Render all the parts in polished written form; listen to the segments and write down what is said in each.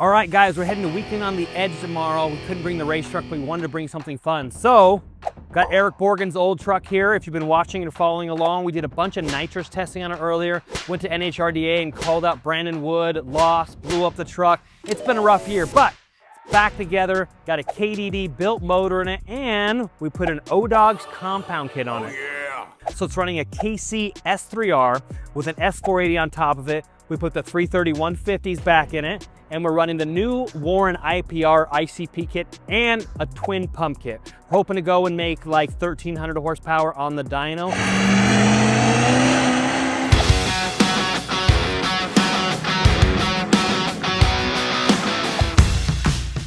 All right, guys, we're heading to Weekend on the Edge tomorrow. We couldn't bring the race truck, but we wanted to bring something fun. So, got Eric Borgen's old truck here. If you've been watching and following along, we did a bunch of nitrous testing on it earlier. Went to NHRDA and called out Brandon Wood, lost, blew up the truck. It's been a rough year, but back together, got a KDD built motor in it, and we put an O-Dogs compound kit on it. So it's running a KC S3R with an S480 on top of it. We put the 330 150s back in it, and we're running the new Warren IPR ICP kit and a twin pump kit. We're hoping to go and make like 1,300 horsepower on the dyno.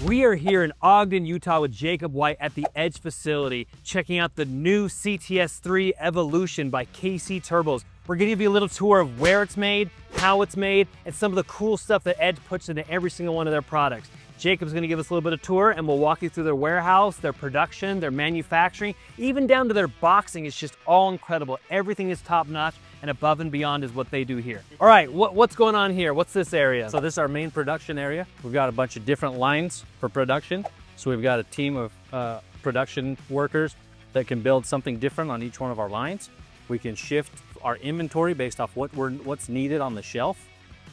We are here in Ogden, Utah with Jacob White at the Edge facility, checking out the new CTS3 Evolution by KC Turbos. We're gonna give you a little tour of where it's made, how it's made, and some of the cool stuff that Edge puts into every single one of their products. Jacob's gonna give us a little bit of tour, and we'll walk you through their warehouse, their production, their manufacturing, even down to their boxing. It's just all incredible. Everything is top notch, and above and beyond is what they do here. All right, what's going on here? What's this area? So this is our main production area. We've got a bunch of different lines for production. So we've got a team of production workers that can build something different on each one of our lines. We can shift our inventory based off what's needed on the shelf.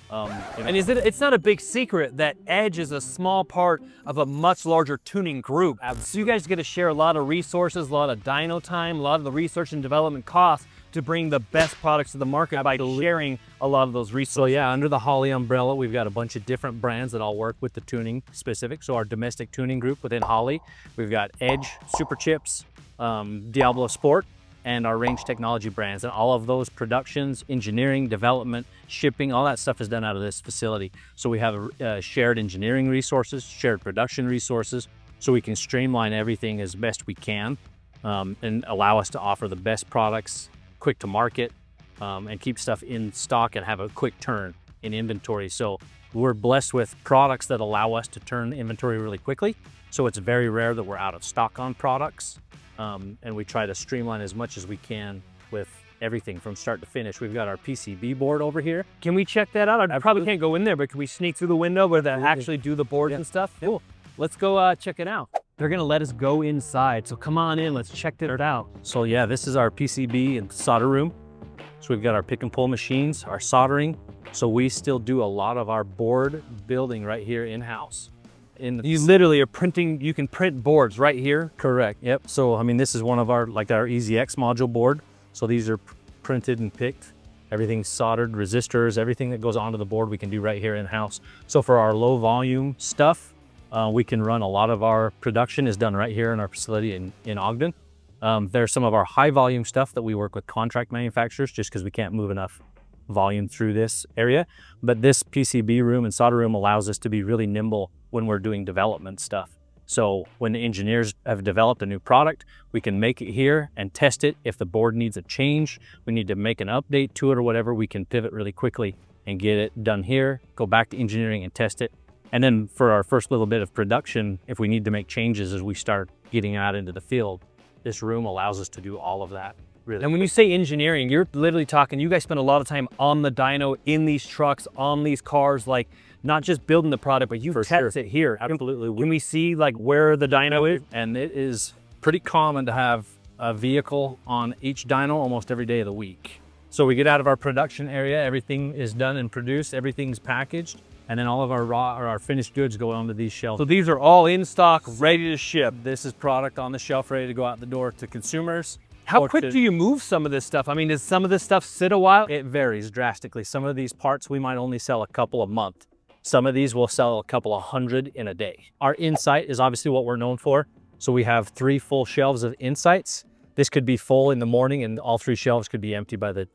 And it's not a big secret that Edge is a small part of a much larger tuning group. So you guys get to share a lot of resources, a lot of dyno time, a lot of the research and development costs to bring the best products to the market by sharing a lot of those resources. So yeah, under the Holley umbrella, we've got a bunch of different brands that all work with the tuning specific. So our domestic tuning group within Holley, we've got Edge, Super Chips, Diablo Sport, and our range technology brands, and all of those productions, engineering, development, shipping, all that stuff is done out of this facility. So we have shared engineering resources, shared production resources, so we can streamline everything as best we can and allow us to offer the best products, quick to market, and keep stuff in stock and have a quick turn in inventory. So we're blessed with products that allow us to turn inventory really quickly. So it's very rare that we're out of stock on products. And we try to streamline as much as we can with everything from start to finish. We've got our PCB board over here. Can we check that out? I probably can't go in there, but can we sneak through the window where they actually do the boards and stuff? Cool. Let's go check it out. They're gonna let us go inside, so come on in, let's check it out. So yeah, this is our PCB and solder room. So we've got our pick and pull machines, our soldering. So we still do a lot of our board building right here in-house. You literally are printing, you can print boards right here? Correct, yep. So, I mean, this is one of our, like our EZX module board. So these are printed and picked. Everything's soldered, resistors, everything that goes onto the board we can do right here in-house. So for our low volume stuff, we can run a lot of our production is done right here in our facility in Ogden. There's some of our high volume stuff that we work with contract manufacturers just because we can't move enough volume through this area. But this PCB room and solder room allows us to be really nimble when we're doing development stuff. So when the engineers have developed a new product, we can make it here and test it. If the board needs a change, we need to make an update to it or whatever, we can pivot really quickly and get it done here, go back to engineering and test it. And then for our first little bit of production, if we need to make changes as we start getting out into the field, this room allows us to do all of that. Really. And when you say engineering, you're literally talking, you guys spend a lot of time on the dyno, in these trucks, on these cars, like not just building the product, but you test it here. Absolutely. Can we see like where the dyno is? And it is pretty common to have a vehicle on each dyno almost every day of the week. So we get out of our production area, everything is done and produced, everything's packaged, and then all of our raw or our finished goods go onto these shelves. So these are all in stock, ready to ship. This is product on the shelf ready to go out the door to consumers. How quick do you move some of this stuff? I mean, does some of this stuff sit a while? It varies drastically. Some of these parts we might only sell a couple a month. Some of these we'll sell a couple of hundred in a day. Our Insight is obviously what we're known for. So we have 3 full shelves of Insights. This could be full in the morning and all 3 shelves could be empty by the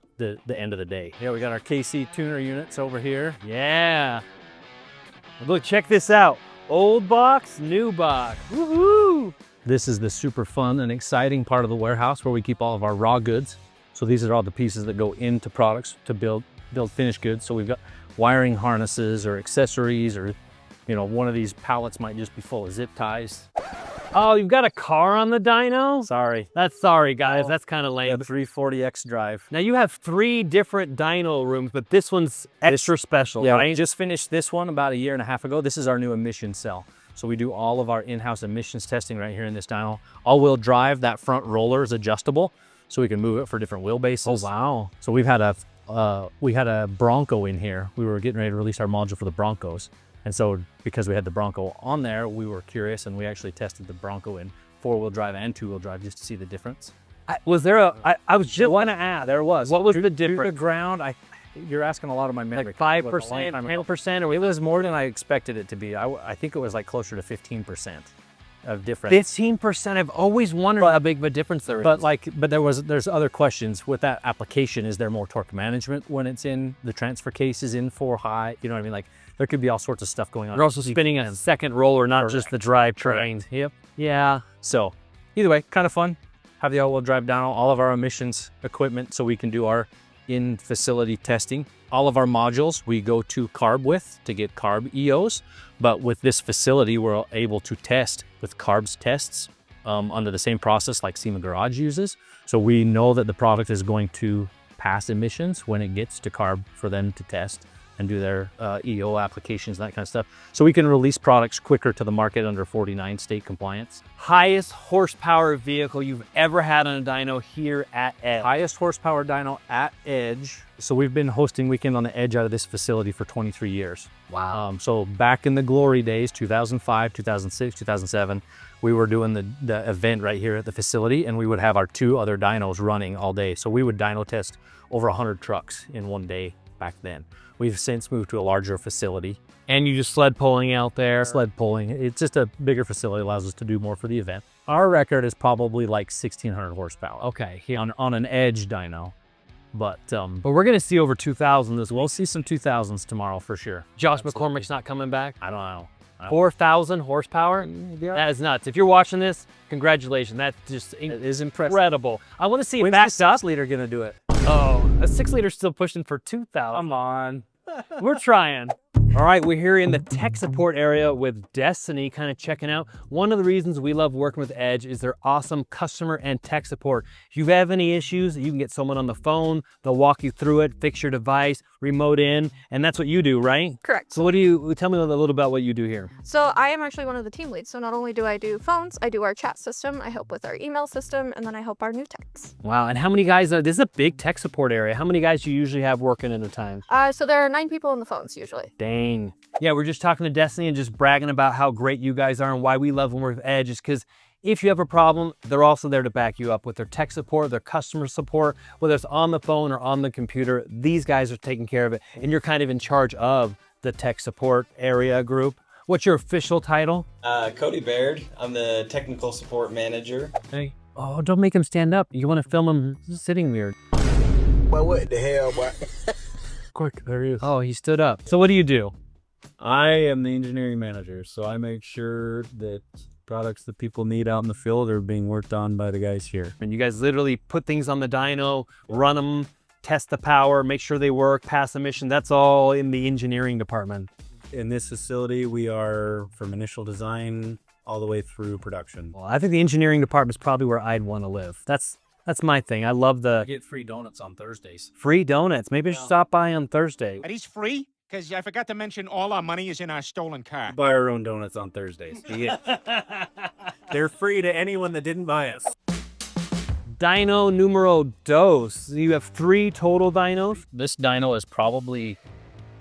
end of the day. Yeah, we got our KC tuner units over here. Yeah. Look, check this out. Old box, new box. Woohoo! This is the super fun and exciting part of the warehouse where we keep all of our raw goods. So these are all the pieces that go into products to build finished goods. So we've got wiring harnesses or accessories, or, you know, one of these pallets might just be full of zip ties. Oh, you've got a car on the dyno? Sorry. Sorry, guys. That's kind of lame. The 340X drive. Now you have 3 different dyno rooms, but this one's extra special, Yeah, right? I just finished this one about 1.5 years ago. This is our new emission cell. So we do all of our in-house emissions testing right here in this dyno. All-wheel drive, that front roller is adjustable, so we can move it for different wheelbases. Oh, wow. So we had a Bronco in here. We were getting ready to release our module for the Broncos. And so because we had the Bronco on there, we were curious and we actually tested the Bronco in 4-wheel drive and 2-wheel drive just to see the difference. I was just going to ask. There was. What was the Through difference? the ground, you're asking a lot of my memory. Like 5%, 10%, or It was more than I expected it to be. I think it was like closer to 15% of difference. 15%. I've always wondered how big of a difference there is. But there's other questions with that application. Is there more torque management when it's in the transfer case is in 4 high? You know what I mean? Like there could be all sorts of stuff going on. You're also spinning a second roller, not just the drivetrain. Yep. Yeah. So either way, kind of fun. Have the all-wheel drive dyno, all of our emissions equipment, so we can do our in-facility testing. All of our modules we go to carb with to get carb EOs, but with this facility we're able to test with carbs tests under the same process like SEMA Garage uses. So we know that the product is going to pass emissions when it gets to carb for them to test and do their EO applications, that kind of stuff. So we can release products quicker to the market under 49 state compliance. Highest horsepower vehicle you've ever had on a dyno here at Edge. Highest horsepower dyno at Edge. So we've been hosting Weekend on the Edge out of this facility for 23 years. Wow. So back in the glory days, 2005, 2006, 2007, we were doing the event right here at the facility, and we would have our 2 other dynos running all day. So we would dyno test over 100 trucks in one day back then. We've since moved to a larger facility. And you just sled pulling out there? Sled pulling. It's just a bigger facility, allows us to do more for the event. Our record is probably like 1,600 horsepower. Okay. On an Edge dyno. But we're going to see over 2,000 this week. we'll see some 2000s tomorroor for sure. Josh McCormick's not coming back? I don't know. 4,000 horsepower? That is nuts. If you're watching this, congratulations. That's just incredible. I want to see it backed up. When's the 6-liter gonna do it? Oh, a 6-liter still pushing for 2,000. Come on. We're trying. All right, we're here in the tech support area with Destiny, kind of checking out. One of the reasons we love working with Edge is their awesome customer and tech support. If you have any issues, you can get someone on the phone. They'll walk you through it, fix your device, remote in, and that's what you do, right? Correct. So tell me a little about what you do here. So I am actually one of the team leads. So not only do I do phones, I do our chat system, I help with our email system, and then I help our new techs. Wow, and how many guys this is a big tech support area. How many guys do you usually have working at a time? So there are 9 people on the phones usually. Dang. Yeah, we're just talking to Destiny and just bragging about how great you guys are and why we love when we're with Edge is because if you have a problem, they're also there to back you up with their tech support, their customer support, whether it's on the phone or on the computer. These guys are taking care of it, and you're kind of in charge of the tech support area group. What's your official title? Cody Baird. I'm the technical support manager. Hey. Oh, don't make him stand up. You want to film him sitting weird. Well, what the hell, boy? Quick, there he is. Oh, he stood up. So what do you do? I am the engineering manager, so I make sure that products that people need out in the field are being worked on by the guys here. And you guys literally put things on the dyno, run them, test the power, make sure they work, pass emission. That's all in the engineering department. In this facility, we are from initial design all the way through production. Well, I think the engineering department is probably where I'd want to live. That's my thing. I love I the get free donuts on Thursdays. free donuts. Maybe I should stop by on Thursday. Are these free? Because I forgot to mention all our money is in our stolen car. Buy our own donuts on Thursdays. They're free to anyone that didn't buy us. Dyno numero dos. You have 3 total dynos? This dyno is probably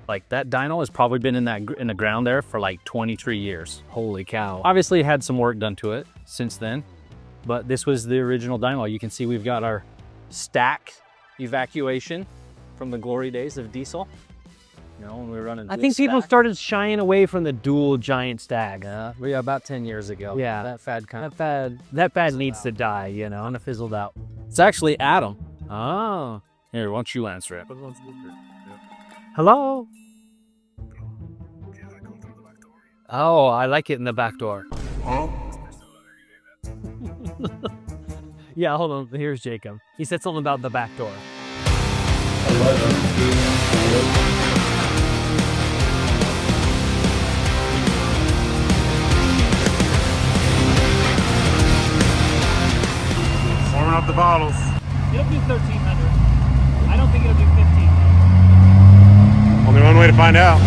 that dyno has probably been in the ground there for like 23 years. Holy cow. Obviously it had some work done to it since then, but this was the original dyno. You can see we've got our stack evacuation from the glory days of diesel. You know, when we were running. I think people started shying away from the dual giant stack. Yeah, about 10 years ago. Yeah. That fad kind of That fad needs to die, you know. kind of fizzled out. It's actually Adam. Oh. Here, why don't you answer it? Hello? Oh, I like it in the back door. Yeah, hold on. Here's Jacob. He said something about the back door. the bottles. It'll do 1,300. I don't think it'll do 15. Only one way to find out.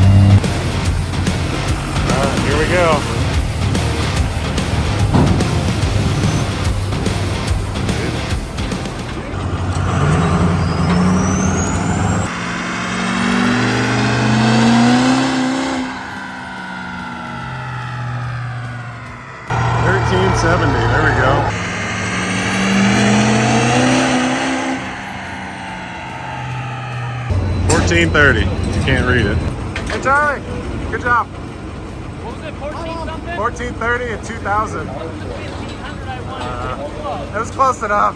All right, here we go. $13.70. There we go. $14.30. You can't read it. Hey Charlie, good job. What was it, 14 something? $14.30 and $2,000. 1,500 I won. It was close enough.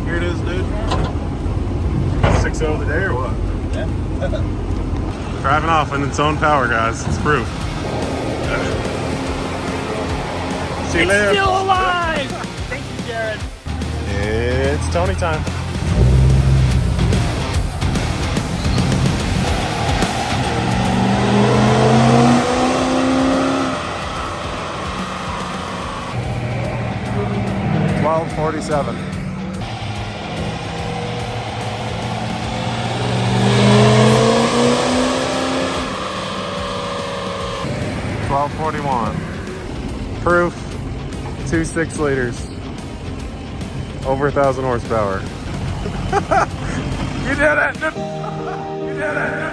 Here it is, dude. 6-0 today or what? Yeah. Driving off in its own power, guys. It's proof. See you later. Still alive! Thank you, Jared. It's Tony time. $12.47. $12.41. Proof. 2.6 liters. Over 1,000 horsepower. You did it! You did it!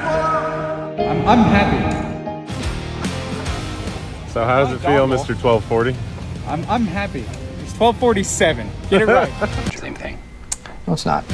I'm happy. So how does it feel, Mr. 1240? I'm happy. It's 12:47. Get it right. Same thing. No, it's not.